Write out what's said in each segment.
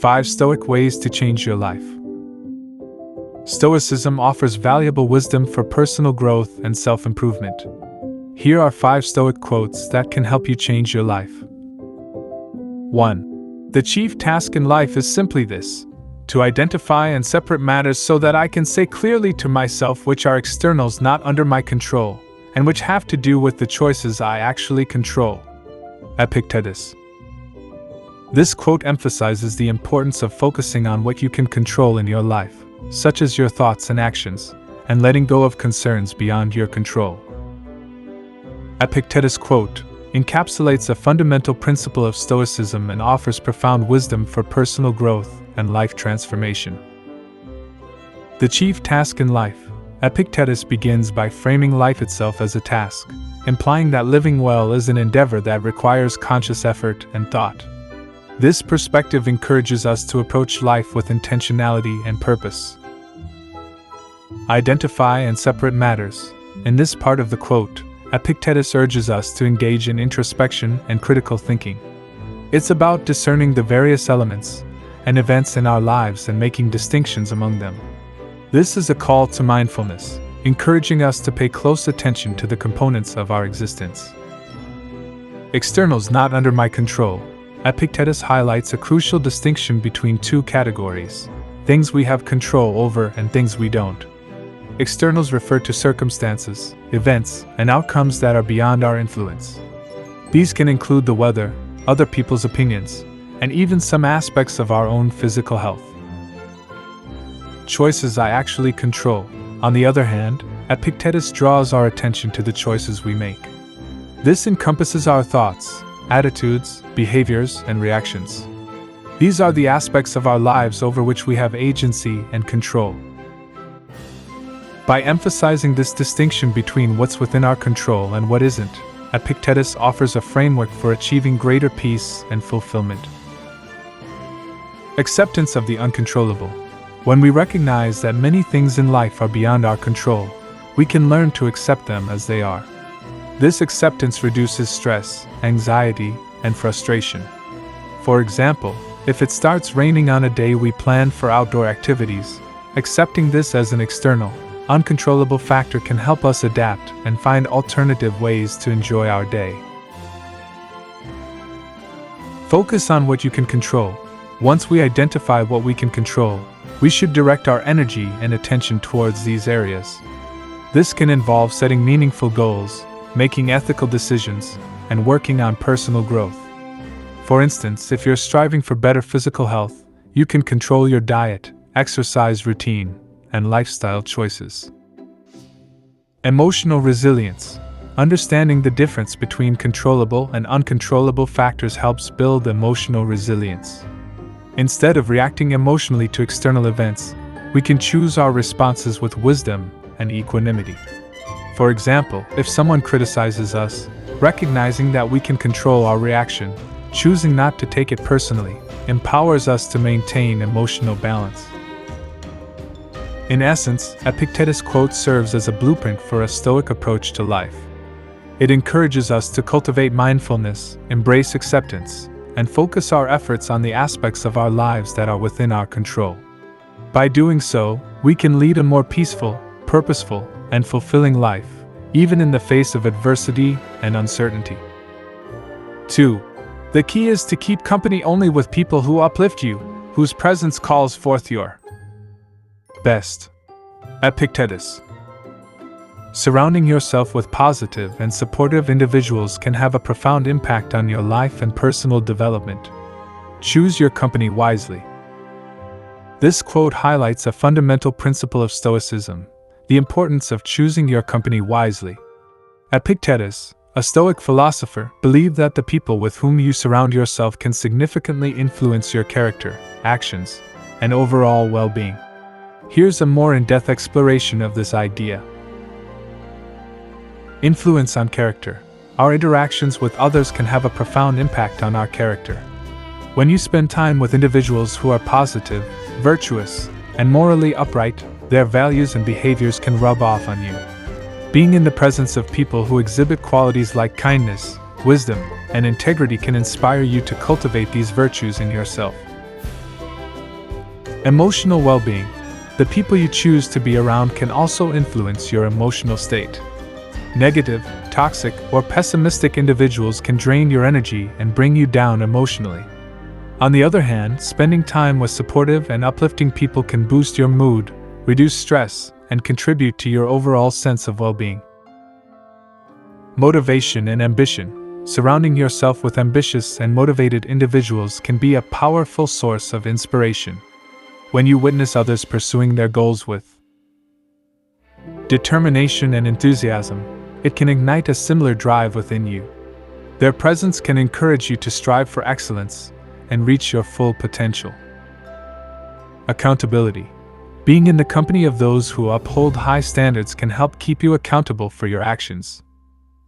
5 Stoic Ways to Change Your Life. Stoicism offers valuable wisdom for personal growth and self-improvement. Here are 5 Stoic quotes that can help you change your life. 1. The chief task in life is simply this: to identify and separate matters so that I can say clearly to myself which are externals not under my control, and which have to do with the choices I actually control. Epictetus. This quote emphasizes the importance of focusing on what you can control in your life, such as your thoughts and actions, and letting go of concerns beyond your control. Epictetus' quote encapsulates a fundamental principle of Stoicism and offers profound wisdom for personal growth and life transformation. The chief task in life. Epictetus begins by framing life itself as a task, implying that living well is an endeavor that requires conscious effort and thought. This perspective encourages us to approach life with intentionality and purpose. Identify and separate matters. In this part of the quote, Epictetus urges us to engage in introspection and critical thinking. It's about discerning the various elements and events in our lives and making distinctions among them. This is a call to mindfulness, encouraging us to pay close attention to the components of our existence. Externals not under my control. Epictetus highlights a crucial distinction between two categories: things we have control over and things we don't. Externals refer to circumstances, events, and outcomes that are beyond our influence. These can include the weather, other people's opinions, and even some aspects of our own physical health. Choices I actually control. On the other hand, Epictetus draws our attention to the choices we make. This encompasses our thoughts, attitudes, behaviors, and reactions. These are the aspects of our lives over which we have agency and control. By emphasizing this distinction between what's within our control and what isn't, Epictetus offers a framework for achieving greater peace and fulfillment. Acceptance of the uncontrollable. When we recognize that many things in life are beyond our control, we can learn to accept them as they are. This acceptance reduces stress, anxiety, and frustration. For example, if it starts raining on a day we planned for outdoor activities, accepting this as an external, uncontrollable factor can help us adapt and find alternative ways to enjoy our day. Focus on what you can control. Once we identify what we can control, we should direct our energy and attention towards these areas. This can involve setting meaningful goals, making ethical decisions, and working on personal growth. For instance, if you're striving for better physical health, you can control your diet, exercise routine, and lifestyle choices. Emotional resilience. Understanding the difference between controllable and uncontrollable factors helps build emotional resilience. Instead of reacting emotionally to external events, we can choose our responses with wisdom and equanimity. For example, if someone criticizes us, recognizing that we can control our reaction, choosing not to take it personally, empowers us to maintain emotional balance. In essence, Epictetus' quote serves as a blueprint for a Stoic approach to life. It encourages us to cultivate mindfulness, embrace acceptance, and focus our efforts on the aspects of our lives that are within our control. By doing so, we can lead a more peaceful, purposeful, and fulfilling life, even in the face of adversity and uncertainty. 2. The key is to keep company only with people who uplift you, whose presence calls forth your best. Epictetus. Surrounding yourself with positive and supportive individuals can have a profound impact on your life and personal development. Choose your company wisely. This quote highlights a fundamental principle of Stoicism: the importance of choosing your company wisely. Epictetus, a Stoic philosopher, believed that the people with whom you surround yourself can significantly influence your character, actions, and overall well-being. Here's a more in-depth exploration of this idea. Influence on character. Our interactions with others can have a profound impact on our character. When you spend time with individuals who are positive, virtuous, and morally upright, their values and behaviors can rub off on you. Being in the presence of people who exhibit qualities like kindness, wisdom, and integrity can inspire you to cultivate these virtues in yourself. Emotional well-being. The people you choose to be around can also influence your emotional state. Negative, toxic, or pessimistic individuals can drain your energy and bring you down emotionally. On the other hand, spending time with supportive and uplifting people can boost your mood, reduce stress, and contribute to your overall sense of well-being. Motivation and ambition. Surrounding yourself with ambitious and motivated individuals can be a powerful source of inspiration. When you witness others pursuing their goals with determination and enthusiasm, it can ignite a similar drive within you. Their presence can encourage you to strive for excellence and reach your full potential. Accountability. Being in the company of those who uphold high standards can help keep you accountable for your actions.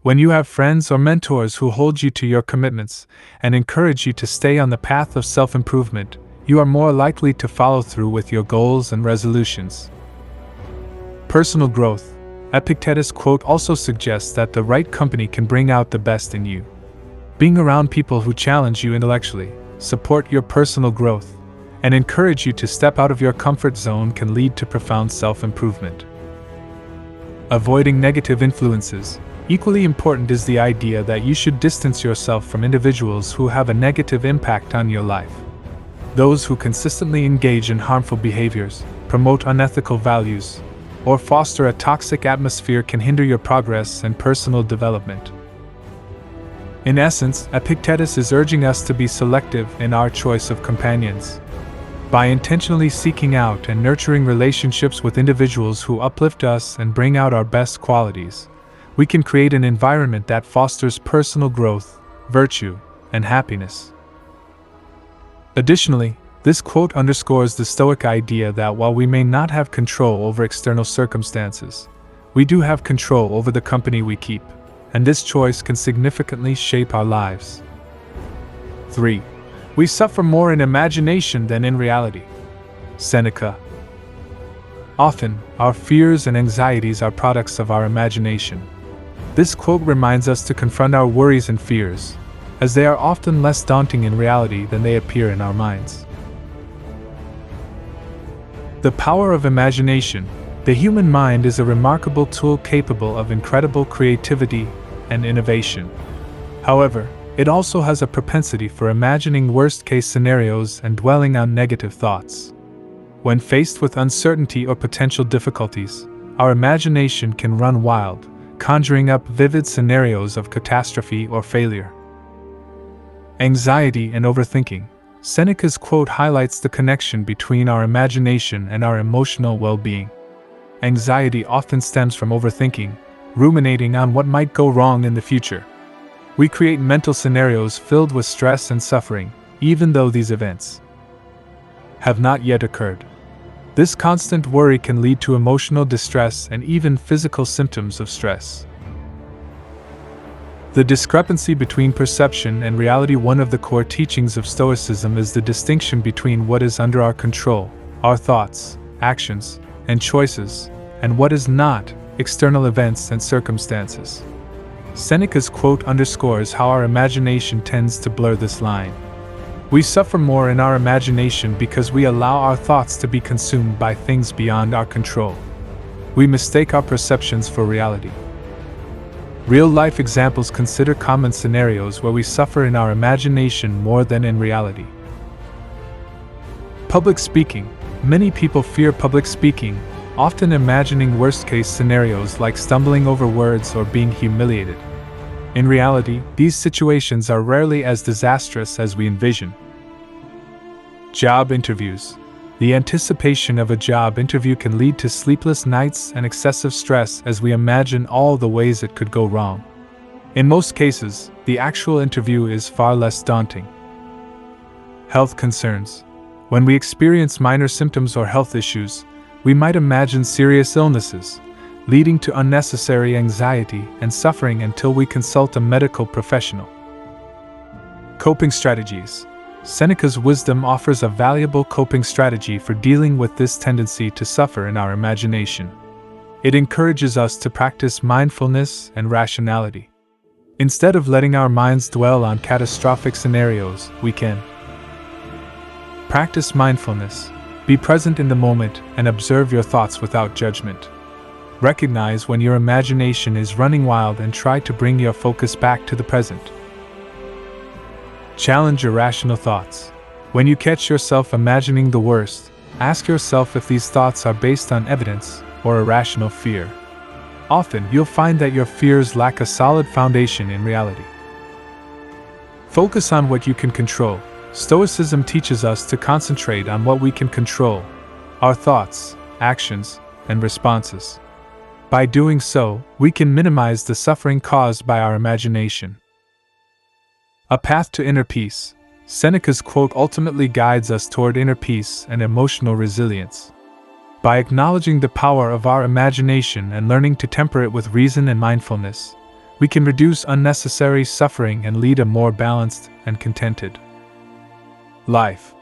When you have friends or mentors who hold you to your commitments and encourage you to stay on the path of self-improvement, you are more likely to follow through with your goals and resolutions. Personal growth. Epictetus' quote also suggests that the right company can bring out the best in you. Being around people who challenge you intellectually, support your personal growth, and encourage you to step out of your comfort zone can lead to profound self-improvement. Avoiding negative influences. Equally important is the idea that you should distance yourself from individuals who have a negative impact on your life. Those who consistently engage in harmful behaviors, promote unethical values, or foster a toxic atmosphere can hinder your progress and personal development. In essence, Epictetus is urging us to be selective in our choice of companions. By intentionally seeking out and nurturing relationships with individuals who uplift us and bring out our best qualities, we can create an environment that fosters personal growth, virtue, and happiness. Additionally, this quote underscores the Stoic idea that while we may not have control over external circumstances, we do have control over the company we keep, and this choice can significantly shape our lives. 3. We suffer more in imagination than in reality. Seneca. Often, our fears and anxieties are products of our imagination. This quote reminds us to confront our worries and fears, as they are often less daunting in reality than they appear in our minds. The power of imagination. The human mind is a remarkable tool capable of incredible creativity and innovation. However, it also has a propensity for imagining worst-case scenarios and dwelling on negative thoughts. When faced with uncertainty or potential difficulties, our imagination can run wild, conjuring up vivid scenarios of catastrophe or failure. Anxiety and overthinking. Seneca's quote highlights the connection between our imagination and our emotional well-being. Anxiety often stems from overthinking, ruminating on what might go wrong in the future. We create mental scenarios filled with stress and suffering, even though these events have not yet occurred. This constant worry can lead to emotional distress and even physical symptoms of stress. The discrepancy between perception and reality. One of the core teachings of Stoicism is the distinction between what is under our control, our thoughts, actions, and choices, and what is not, external events and circumstances. Seneca's quote underscores how our imagination tends to blur this line. We suffer more in our imagination because we allow our thoughts to be consumed by things beyond our control. We mistake our perceptions for reality. Real-life examples consider common scenarios where we suffer in our imagination more than in reality. Public speaking. Many people fear public speaking, often imagining worst-case scenarios like stumbling over words or being humiliated. In reality, these situations are rarely as disastrous as we envision. Job interviews. The anticipation of a job interview can lead to sleepless nights and excessive stress as we imagine all the ways it could go wrong. In most cases, the actual interview is far less daunting. Health concerns. When we experience minor symptoms or health issues, we might imagine serious illnesses, leading to unnecessary anxiety and suffering until we consult a medical professional. Coping strategies. Seneca's wisdom offers a valuable coping strategy for dealing with this tendency to suffer in our imagination. It encourages us to practice mindfulness and rationality. Instead of letting our minds dwell on catastrophic scenarios, we can practice mindfulness. Be present in the moment and observe your thoughts without judgment. Recognize when your imagination is running wild and try to bring your focus back to the present. Challenge irrational thoughts. When you catch yourself imagining the worst, ask yourself if these thoughts are based on evidence or irrational fear. Often, you'll find that your fears lack a solid foundation in reality. Focus on what you can control. Stoicism teaches us to concentrate on what we can control: our thoughts, actions, and responses. By doing so, we can minimize the suffering caused by our imagination. A path to inner peace. Seneca's quote ultimately guides us toward inner peace and emotional resilience. By acknowledging the power of our imagination and learning to temper it with reason and mindfulness, we can reduce unnecessary suffering and lead a more balanced and contented life.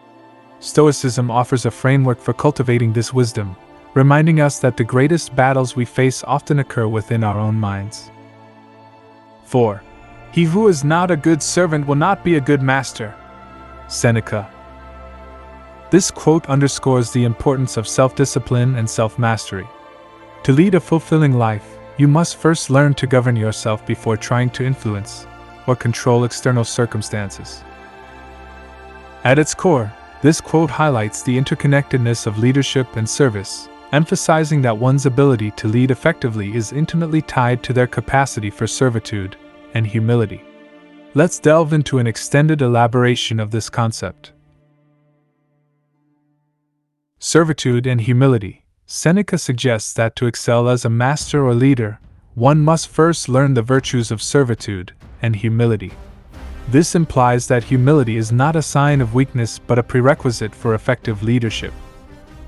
Stoicism offers a framework for cultivating this wisdom, reminding us that the greatest battles we face often occur within our own minds. 4. He who is not a good servant will not be a good master. Seneca. This quote underscores the importance of self-discipline and self-mastery. To lead a fulfilling life, you must first learn to govern yourself before trying to influence or control external circumstances. At its core, this quote highlights the interconnectedness of leadership and service, emphasizing that one's ability to lead effectively is intimately tied to their capacity for servitude and humility. Let's delve into an extended elaboration of this concept. Servitude and humility. Seneca suggests that to excel as a master or leader, one must first learn the virtues of servitude and humility. This implies that humility is not a sign of weakness but a prerequisite for effective leadership.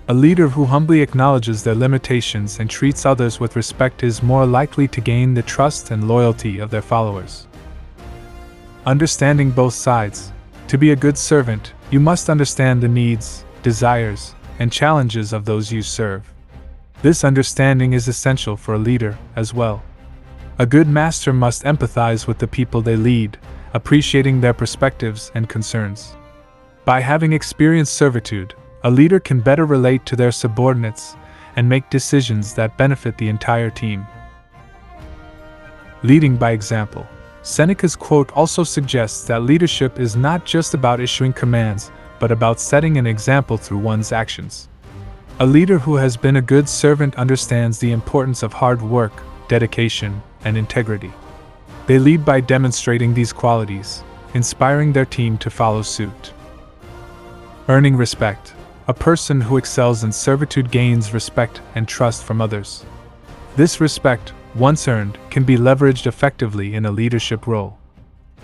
A leader who humbly acknowledges their limitations and treats others with respect is more likely to gain the trust and loyalty of their followers. Understanding both sides. To be a good servant, you must understand the needs, desires, and challenges of those you serve. This understanding is essential for a leader as well. A good master must empathize with the people they lead, appreciating their perspectives and concerns. By having experienced servitude, a leader can better relate to their subordinates and make decisions that benefit the entire team. Leading by example. Seneca's quote also suggests that leadership is not just about issuing commands, but about setting an example through one's actions. A leader who has been a good servant understands the importance of hard work, dedication, and integrity. They lead by demonstrating these qualities, inspiring their team to follow suit. Earning respect. A person who excels in servitude gains respect and trust from others. This respect, once earned, can be leveraged effectively in a leadership role.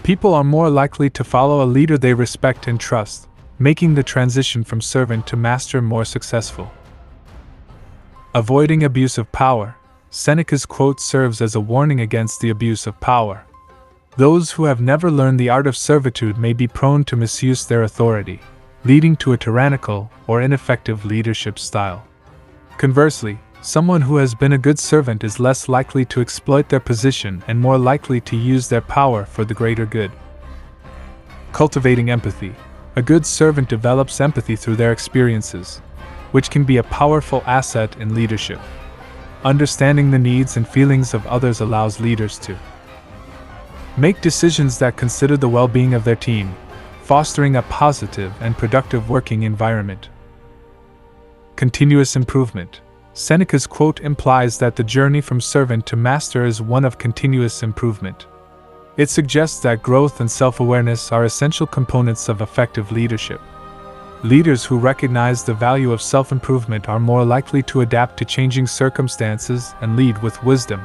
People are more likely to follow a leader they respect and trust, making the transition from servant to master more successful. Avoiding abuse of power. Seneca's quote serves as a warning against the abuse of power. Those who have never learned the art of servitude may be prone to misuse their authority, leading to a tyrannical or ineffective leadership style. Conversely, someone who has been a good servant is less likely to exploit their position and more likely to use their power for the greater good. Cultivating empathy. A good servant develops empathy through their experiences, which can be a powerful asset in leadership. Understanding the needs and feelings of others allows leaders to make decisions that consider the well-being of their team, fostering a positive and productive working environment. Continuous improvement. Seneca's quote implies that the journey from servant to master is one of continuous improvement. It suggests that growth and self-awareness are essential components of effective leadership. Leaders who recognize the value of self-improvement are more likely to adapt to changing circumstances and lead with wisdom.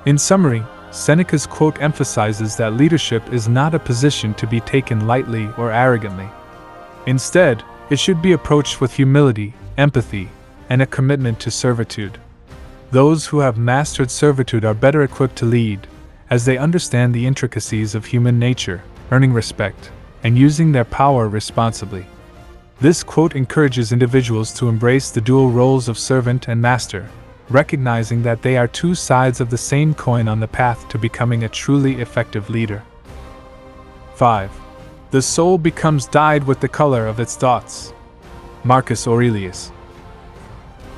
In summary, Seneca's quote emphasizes that leadership is not a position to be taken lightly or arrogantly. Instead, it should be approached with humility, empathy, and a commitment to servitude. Those who have mastered servitude are better equipped to lead, as they understand the intricacies of human nature, earning respect, and using their power responsibly. This quote encourages individuals to embrace the dual roles of servant and master, recognizing that they are two sides of the same coin on the path to becoming a truly effective leader. 5. The soul becomes dyed with the color of its thoughts. Marcus Aurelius.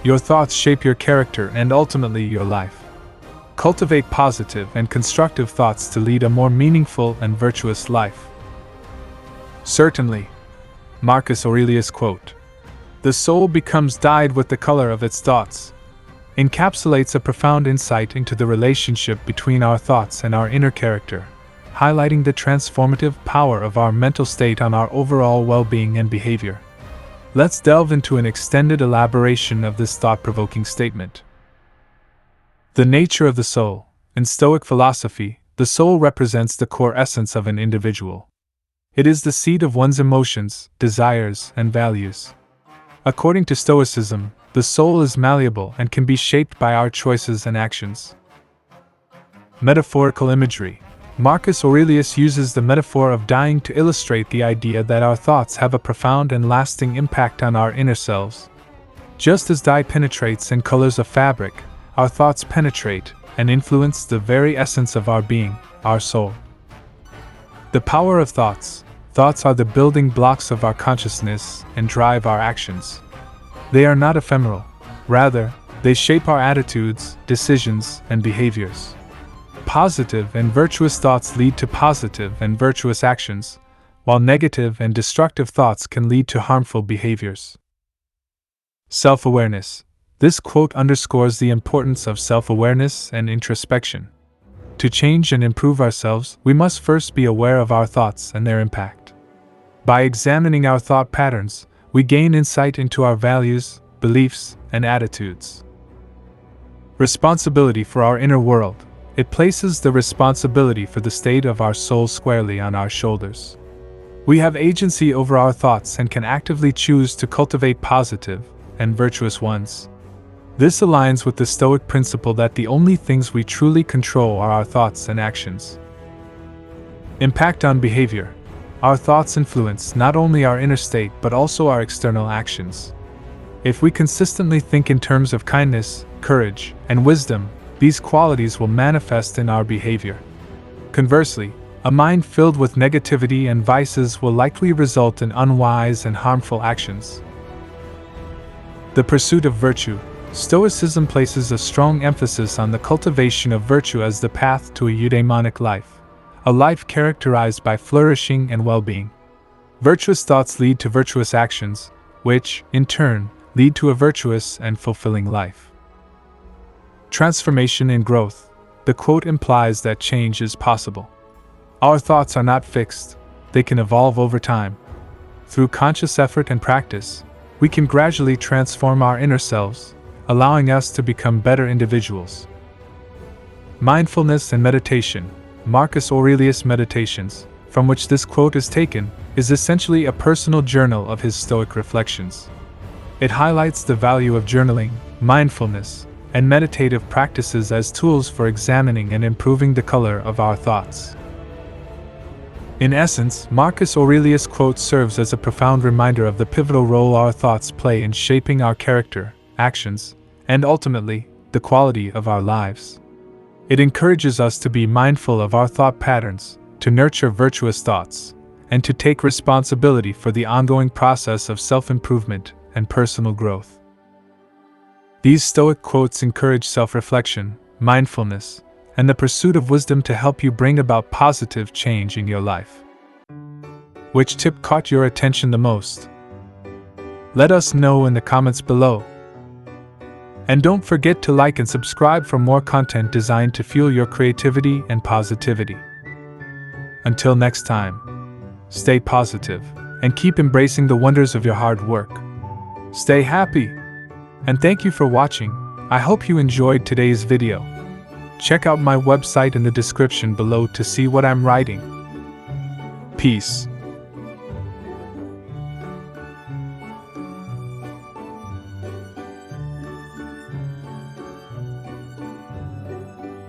Your thoughts shape your character and ultimately your life. Cultivate positive and constructive thoughts to lead a more meaningful and virtuous life. Certainly. Marcus Aurelius quote. The soul becomes dyed with the color of its thoughts. Encapsulates a profound insight into the relationship between our thoughts and our inner character, highlighting the transformative power of our mental state on our overall well-being and behavior. Let's delve into an extended elaboration of this thought-provoking statement. The nature of the soul. In Stoic philosophy, the soul represents the core essence of an individual. It is the seat of one's emotions, desires, and values. According to Stoicism, the soul is malleable and can be shaped by our choices and actions. Metaphorical imagery. Marcus Aurelius uses the metaphor of dying to illustrate the idea that our thoughts have a profound and lasting impact on our inner selves. Just as dye penetrates and colors a fabric, our thoughts penetrate and influence the very essence of our being, our soul. The power of thoughts. Thoughts are the building blocks of our consciousness and drive our actions. They are not ephemeral. Rather, they shape our attitudes, decisions, and behaviors. Positive and virtuous thoughts lead to positive and virtuous actions, while negative and destructive thoughts can lead to harmful behaviors. Self-awareness. This quote underscores the importance of self-awareness and introspection. To change and improve ourselves, we must first be aware of our thoughts and their impact. By examining our thought patterns, we gain insight into our values, beliefs, and attitudes. Responsibility for our inner world. It places the responsibility for the state of our soul squarely on our shoulders. We have agency over our thoughts and can actively choose to cultivate positive and virtuous ones. This aligns with the Stoic principle that the only things we truly control are our thoughts and actions. Impact on behavior. Our thoughts influence not only our inner state but also our external actions. If we consistently think in terms of kindness, courage, and wisdom, these qualities will manifest in our behavior. Conversely, a mind filled with negativity and vices will likely result in unwise and harmful actions. The pursuit of virtue. Stoicism places a strong emphasis on the cultivation of virtue as the path to a eudaimonic life, a life characterized by flourishing and well-being. Virtuous thoughts lead to virtuous actions, which, in turn, lead to a virtuous and fulfilling life. Transformation and growth. The quote implies that change is possible. Our thoughts are not fixed, they can evolve over time. Through conscious effort and practice, we can gradually transform our inner selves, allowing us to become better individuals. Mindfulness and meditation. Marcus Aurelius' Meditations, from which this quote is taken, is essentially a personal journal of his Stoic reflections. It highlights the value of journaling, mindfulness, and meditative practices as tools for examining and improving the color of our thoughts. In essence, Marcus Aurelius' quote serves as a profound reminder of the pivotal role our thoughts play in shaping our character, actions, and ultimately, the quality of our lives. It encourages us to be mindful of our thought patterns, to nurture virtuous thoughts, and to take responsibility for the ongoing process of self-improvement and personal growth. These Stoic quotes encourage self-reflection, mindfulness, and the pursuit of wisdom to help you bring about positive change in your life. Which tip caught your attention the most? Let us know in the comments below. And don't forget to like and subscribe for more content designed to fuel your creativity and positivity. Until next time, stay positive and keep embracing the wonders of your hard work. Stay happy, and thank you for watching. I hope you enjoyed today's video. Check out my website in the description below to see what I'm writing. Peace.